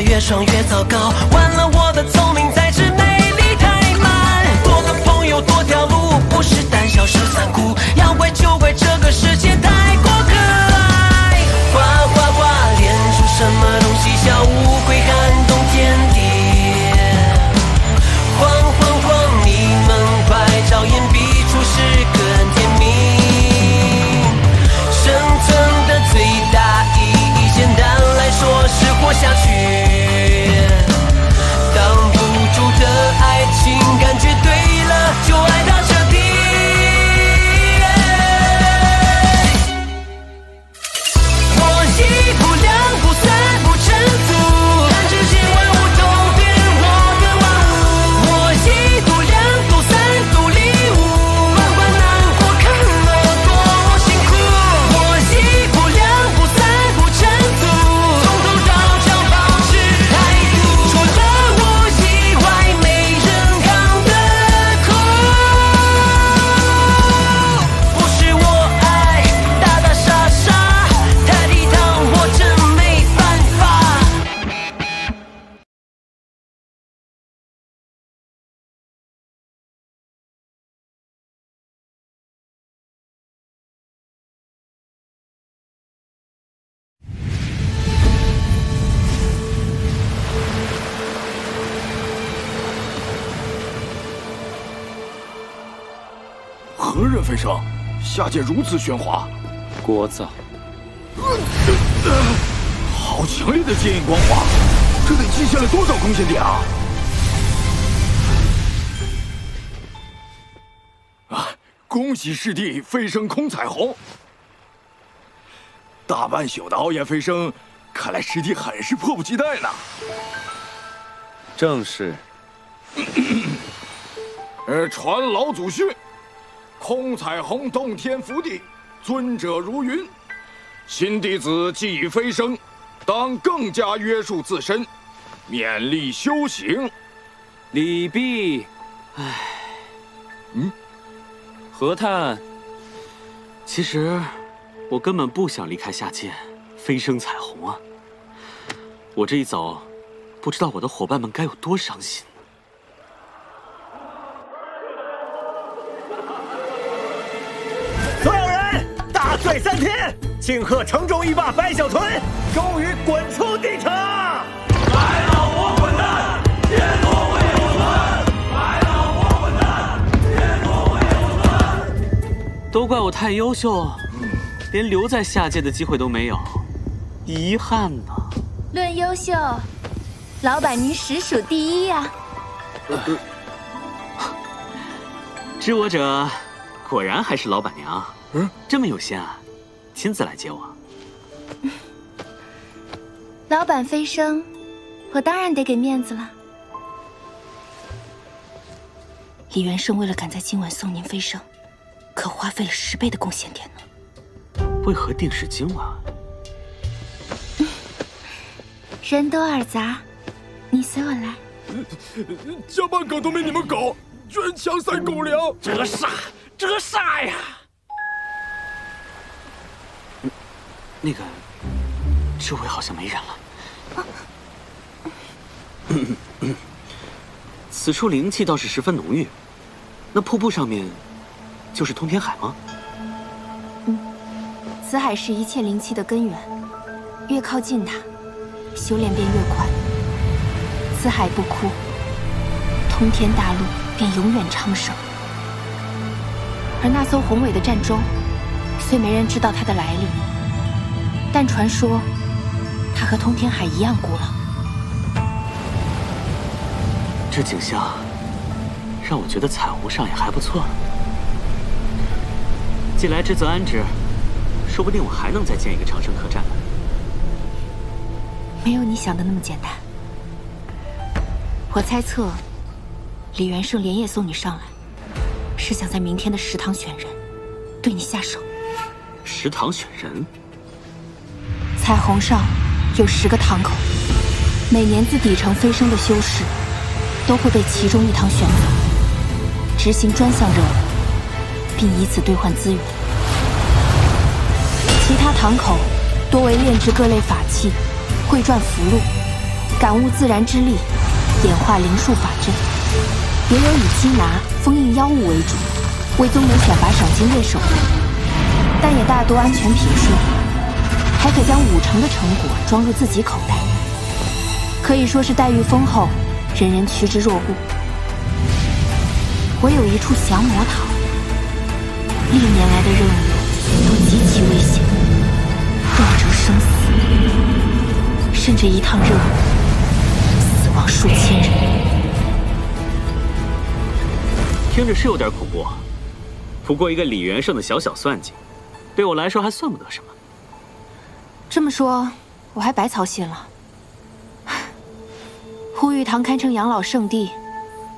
越爽越糟糕。完了，我的聪明才智魅力太满。多个朋友多条路，不是胆小是残酷。要怪就怪这个世界太过可爱。哗哗哗，练出什么东西？小乌龟撼动天地。晃晃晃，你们快找眼笔出诗更甜蜜。生存的最大意义，简单来说是活下去。挡不住的爱情，感觉对了就爱它彻底。我一步两步三步成组，看世界万物都变我的万物。我一度两度三度礼物，慢慢难过看了多辛苦。我一步两步三步成组，从头到脚保持态度。除了我以外，没人扛得苦。不是我爱打打杀杀，太抵挡我真没办法。何人飞升？下界如此喧哗，聒噪。好强烈的剑影光华，这得击下了多少空间点啊！恭喜师弟飞升空彩虹！大半宿的熬夜飞升，看来师弟很是迫不及待呢。正是。传老祖训。空彩虹洞天福地，尊者如云。新弟子既已飞升，当更加约束自身，勉力修行。李泌，唉，何探，其实我根本不想离开下界，飞升彩虹啊！我这一走，不知道我的伙伴们该有多伤心。所有人，大醉3天，庆贺城中一霸白小屯终于滚出地城！白老魔滚蛋，天作为我存！白老魔滚蛋，天作为我存！都怪我太优秀，连留在下界的机会都没有，遗憾呐。论优秀，老板您实属第一呀！知我者，果然还是老板娘。这么有心啊，亲自来接我。老板飞升，我当然得给面子了。李元胜为了赶在今晚送您飞升，可花费了10倍的贡献点呢。为何定是今晚？人多耳杂，你随我来。家班狗都没你们狗，居然强塞狗粮！这傻呀！那个，周围好像没人了。此处灵气倒是十分浓郁，那瀑布上面就是通天海吗？此海是一切灵气的根源，越靠近它，修炼便越快。此海不枯，通天大陆便永远昌盛。而那艘宏伟的战舟，虽没人知道它的来历，但传说它和通天海一样古老。这景象让我觉得彩虹上也还不错。既来之则安之，说不定我还能再建一个长生客栈呢。没有你想的那么简单。我猜测，李元胜连夜送你上来，是想在明天的食堂选人，对你下手。食堂选人？彩虹上有10个堂口，每年自底层飞升的修士都会被其中一堂选走，执行专项任务，并以此兑换资源。其他堂口多为炼制各类法器、会传符箓，感悟自然之力，演化灵术法阵，也有以缉拿、封印妖物为主，为宗门选拔赏金猎手的，但也大多安全平顺，还可将50%的成果装入自己口袋，可以说是待遇丰厚，人人趋之若鹜。唯有一处降魔堂，历年来的任务都极其危险，动辄生死，甚至一趟任务死亡数千人。听着是有点恐怖，不过一个李元胜的小小算计，对我来说还算不得什么。这么说，我还白操心了。护玉堂堪称养老圣地，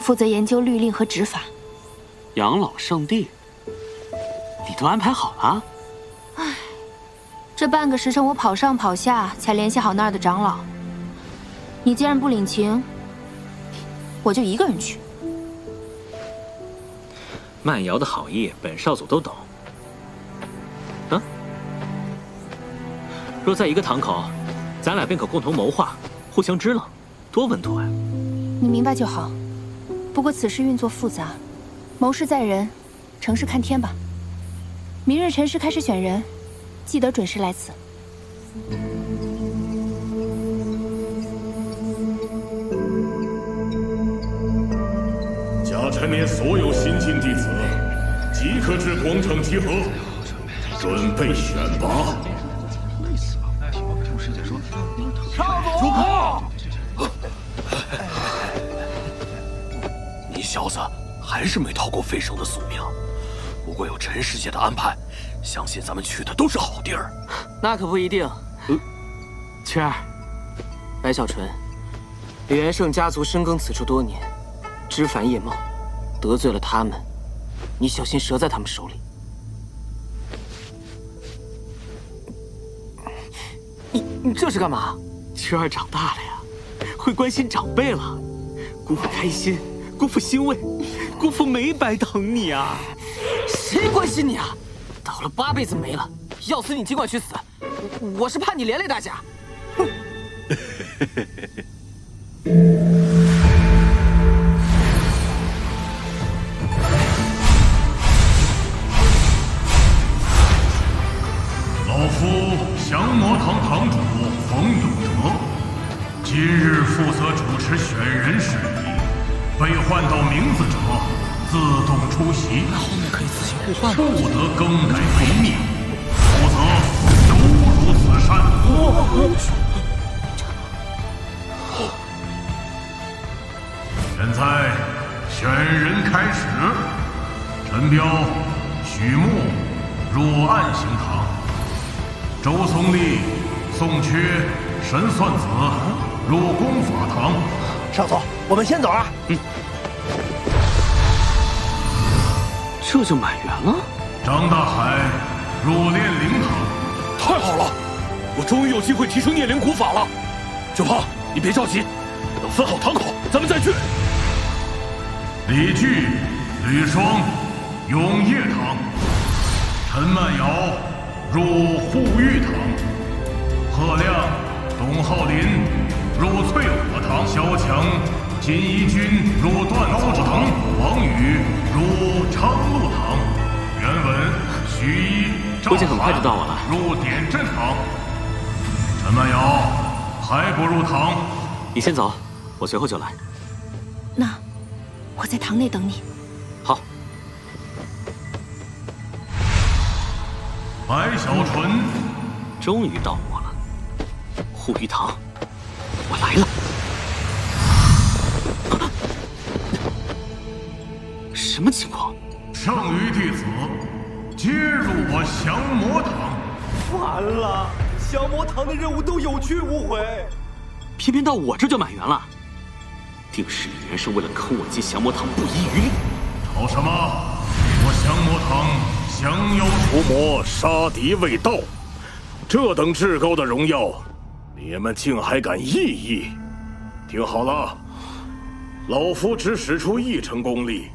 负责研究律令和执法。养老圣地，你都安排好了？唉，这半个时辰我跑上跑下，才联系好那儿的长老。你既然不领情，我就一个人去。慢瑶的好意，本少祖都懂。若在一个堂口，咱俩便可共同谋划，互相支棱，多稳妥呀！你明白就好。不过此事运作复杂，谋事在人，成事看天吧。明日辰时开始选人，记得准时来此。加陈年所有新进弟子，即刻至广场集合，准备选拔。主公，你小子还是没逃过飞升的宿命。不过有陈师姐的安排，相信咱们去的都是好地儿。那可不一定。圈儿，白小纯，李元胜家族深耕此处多年，枝繁叶茂，得罪了他们，你小心折在他们手里。你这是干嘛？圈儿长大了呀，会关心长辈了。姑父开心，姑父欣慰，姑父没白疼你啊！谁关心你啊？倒了8辈子霉了，要死你尽管去死，我是怕你连累大家。哼！老夫降魔堂堂主冯永德，今日负责主持选人事宜，被唤到名字者自动出席，后面可以自行互换吗？不得更改违命，否则有辱此山。现在选人开始，陈彪、许穆入暗行堂，周松立、宋缺、神算子入功法堂。少佐，我们先走啊。这就满员了。张大海入炼灵堂。太好了，我终于有机会提升炼灵古法了。九胖，你别着急，等分好堂口，咱们再去。李巨、吕双永业堂，陈曼瑶入护玉堂，贺亮、董浩林入淬火堂，萧强、金一军入断高堂，王宇入昌路堂，袁文、许一、估计很快就到我了。入点阵堂，陈曼瑶还不入堂。你先走，我随后就来。那我在堂内等你。好。白小纯终于到我了，护玉堂，我来了。什么情况？剩余弟子皆入我降魔堂。完了，降魔堂的任务都有去无回，偏偏到我这就满员了。定是李元胜为了坑我进降魔堂不遗余力。吵什么？我降魔堂降妖除魔，杀敌未到，这等至高的荣耀，你们竟还敢异议？听好了，老夫只使出1成功力，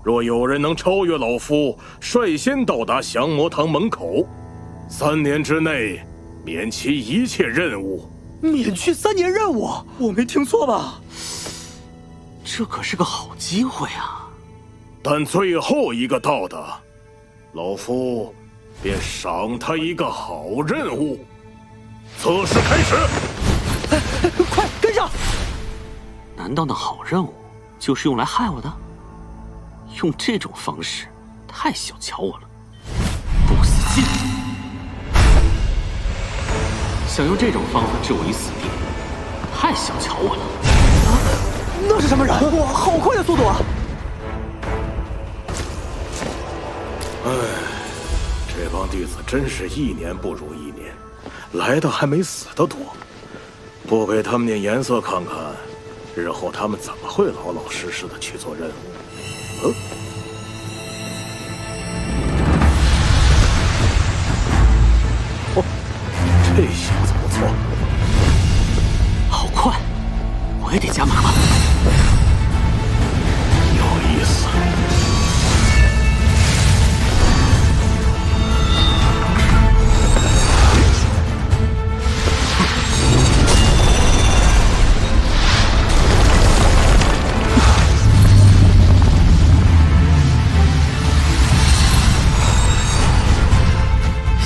若有人能超越老夫，率先到达降魔堂门口，3年之内免其一切任务，免去3年任务，我没听错吧？这可是个好机会啊！但最后一个到的，老夫便赏他一个好任务。测试开始，快跟上！难道那好任务就是用来害我的？用这种方式，太小瞧我了！不死心！想用这种方法置我于死地，太小瞧我了！那是什么人？哇，好快的速度啊！这帮弟子真是1年不如1年，来的还没死的多。不给他们点颜色看看，日后他们怎么会老老实实的去做任务？这小子不错，好快，我也得加码了。有意思。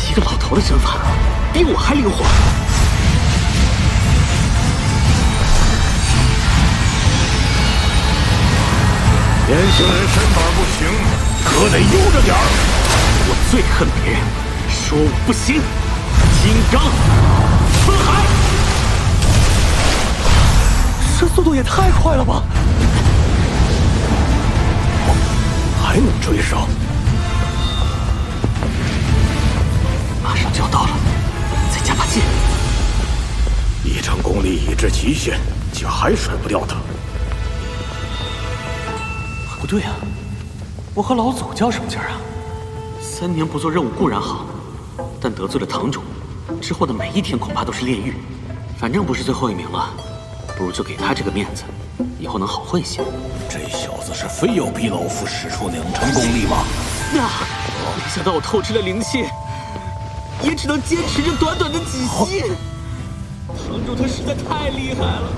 一个老头的身法比我还灵活。年轻人身板不行，可得悠着点儿。我最恨别人说我不行。金刚分海，这速度也太快了吧！还能追上？马上就要到了，再加把劲。一成功力已至极限，竟还甩不掉他。不对啊，我和老祖较什么劲儿啊？3年不做任务固然好，但得罪了堂主，之后的每一天恐怕都是炼狱。反正不是最后1名了，不如就给他这个面子，以后能好混些。这小子是非要逼老夫使出2成功力吗？没想到我透支了灵气，也只能坚持这短短的几息。堂主他实在太厉害了。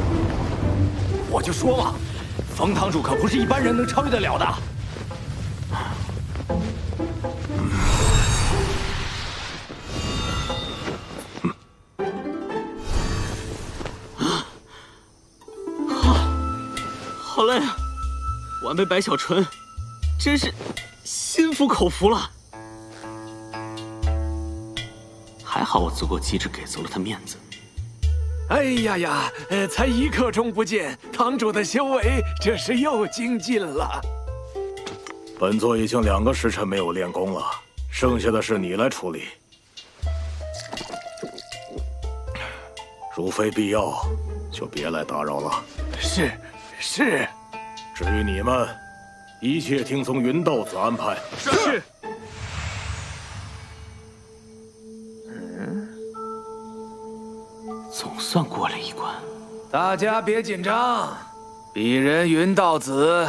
我就说嘛，冯堂主可不是一般人能超越得了的。好累啊！晚辈白小纯，真是心服口服了。还好我足够机智，给足了他面子。哎呀呀，才1刻钟不见，堂主的修为这是又精进了。本座已经2个时辰没有练功了，剩下的事你来处理。如非必要，就别来打扰了。是。至于你们，一切听从云道子安排。是。总算过了一关。大家别紧张，鄙人云道子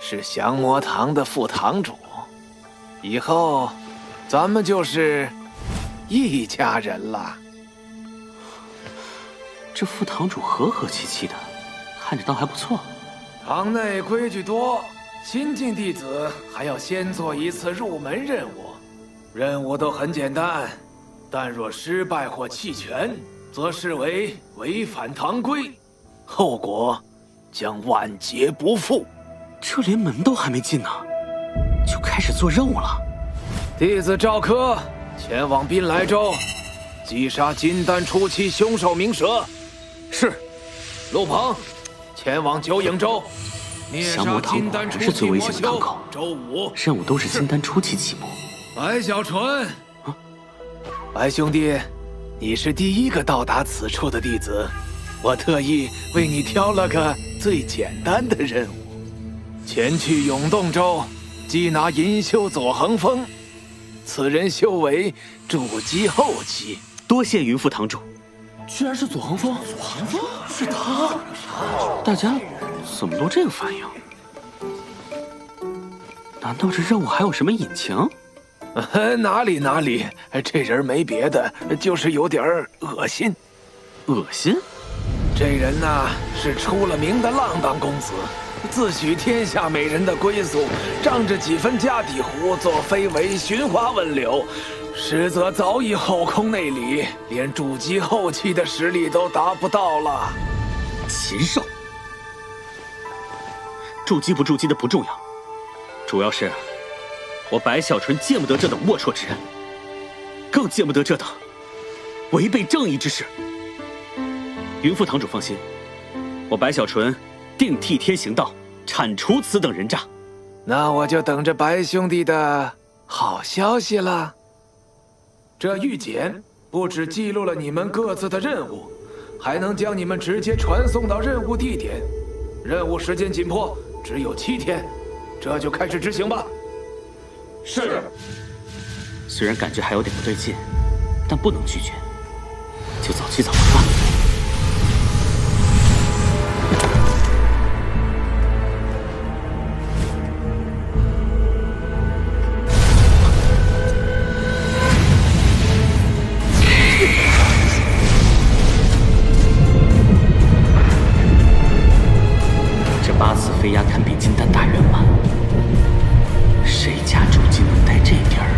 是降魔堂的副堂主，以后咱们就是一家人了。这副堂主和和气气的，看着倒还不错。堂内规矩多，新进弟子还要先做1次入门任务，任务都很简单，但若失败或弃权，则视为违反堂规，后果将万劫不复。这连门都还没进呢，就开始做任务了。弟子赵柯前往滨来州，击杀金丹初期凶手鸣蛇。是。陆鹏前往九影州，灭杀金丹初期魔修。周5任务都是金丹初期起步。白小纯，白兄弟，你是第1个到达此处的弟子，我特意为你挑了个最简单的任务，前去永洞州缉拿银修左横风，此人修为筑基后期。多谢云副堂主。居然是左横风！左横风是他！大家怎么都这个反应？难道这任务还有什么隐情？哪里，这人没别的，就是有点恶心。恶心？这人呐，是出了名的浪荡公子，自诩天下美人的归宿，仗着几分家底糊，作非为，寻花问柳，实则早已后空内里，连筑基后期的实力都达不到了。禽兽！筑基不筑基的不重要，主要是我白小纯见不得这等龌龊之人，更见不得这等违背正义之事。云父堂主放心，我白小纯定替天行道，铲除此等人渣。那我就等着白兄弟的好消息了。这玉简不只记录了你们各自的任务，还能将你们直接传送到任务地点。任务时间紧迫，只有7天，这就开始执行吧。是。虽然感觉还有点不对劲，但不能拒绝，就早去早回吧。8次飞鸦堪比金丹大圆满，谁家主机能带这点儿？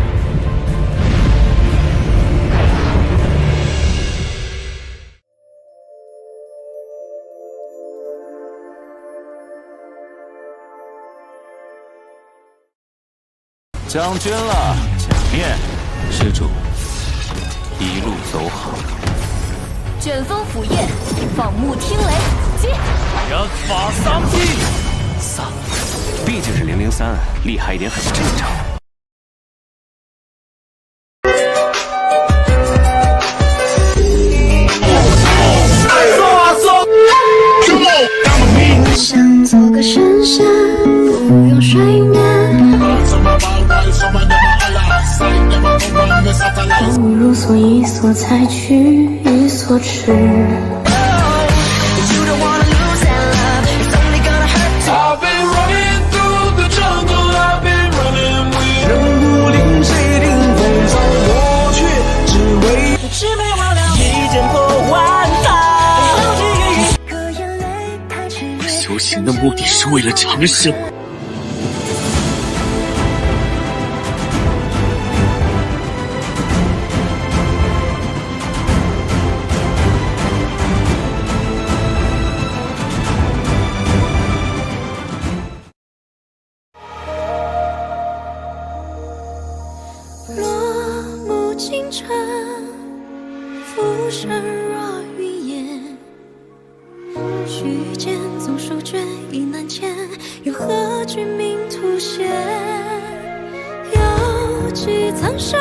将军了，假面。施主，一路走好。卷风phủ焰，放牧听雷，接！人法丧地，丧，毕竟是003，厉害一点很正常。想做个神仙，不用睡眠，不如所依所采取予所持。人无令谁定风骚，我却只为一剑破万法。修行的目的是为了长生。落幕倾城，浮生若云烟。虚剑纵书卷意难牵，又何惧命途险？犹记苍山，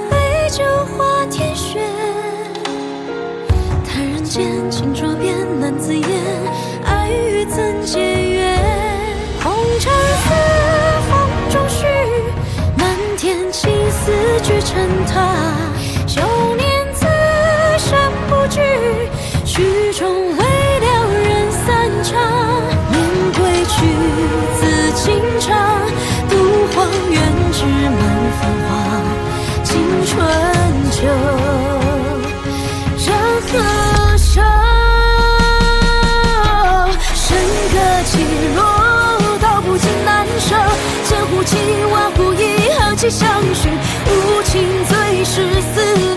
杯酒话天轩。叹人间清浊变，难自言，爱与怎结缘？红尘似风中絮，漫天青丝聚成塔。9年此生不惧，曲终未了人散场。念归去，自情长，独荒原枝满繁华。经春秋，人何收？笙歌起落，道不尽难舍。千户起，万户一，何其相许，无情最是死。